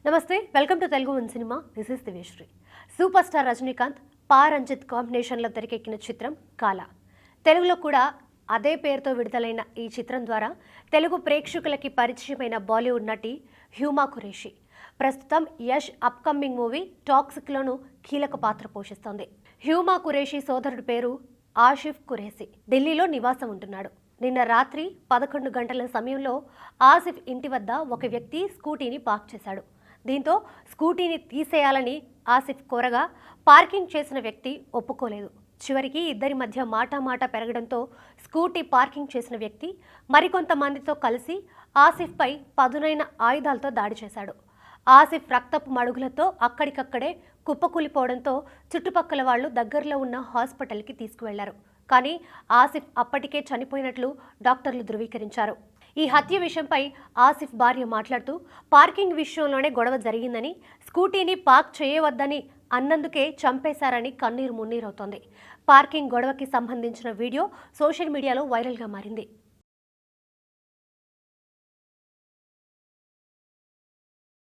నమస్తే, welcome to Telugu One Cinema. This is Divyasri. Superstar Rajinikanth, Ranjith కాంబినేషన్లో తెరకెక్కిన చిత్రం కాల. తెలుగులో కూడా అదే పేరుతో విడుదలైన ఈ చిత్రం ద్వారా తెలుగు ప్రేక్షకులకి పరిచయమైన బాలీవుడ్ నటి హ్యూమా ఖురేషి ప్రస్తుతం యష్ అప్కమింగ్ మూవీ టాక్సిక్లోనూ కీలక పాత్ర పోషిస్తోంది. హ్యూమా ఖురేషి సోదరుడి పేరు ఆసిఫ్ ఖురేషి. ఢిల్లీలో నివాసం ఉంటున్నాడు. నిన్న రాత్రి 11 గంటల సమయంలో ఆసిఫ్ ఇంటి వద్ద ఒక వ్యక్తి స్కూటీని పార్క్ చేశాడు. దీంతో స్కూటీని తీసేయాలని ఆసిఫ్ కోరగా పార్కింగ్ చేసిన వ్యక్తి ఒప్పుకోలేదు. చివరికి ఇద్దరి మధ్య మాట పెరగడంతో స్కూటీ పార్కింగ్ చేసిన వ్యక్తి మరికొంతమందితో కలిసి ఆసిఫ్పై పదునైన ఆయుధాలతో దాడి చేశాడు. ఆసిఫ్ రక్తపు మడుగులతో అక్కడికక్కడే కుప్పకూలిపోవడంతో చుట్టుపక్కల వాళ్లు దగ్గరలో ఉన్న హాస్పిటల్కి తీసుకువెళ్లారు. కానీ ఆసిఫ్ అప్పటికే చనిపోయినట్లు డాక్టర్లు ధృవీకరించారు. ఈ హత్య విషయంపై ఆసిఫ్ భార్య మాట్లాడుతూ, పార్కింగ్ విషయంలోనే గొడవ జరిగిందని, స్కూటీని పార్క్ చేయవద్దని అన్నందుకే చంపేశారని కన్నీరు మున్నీరవుతోంది. పార్కింగ్ గొడవకి సంబంధించిన వీడియో సోషల్ మీడియాలో వైరల్గా మారింది.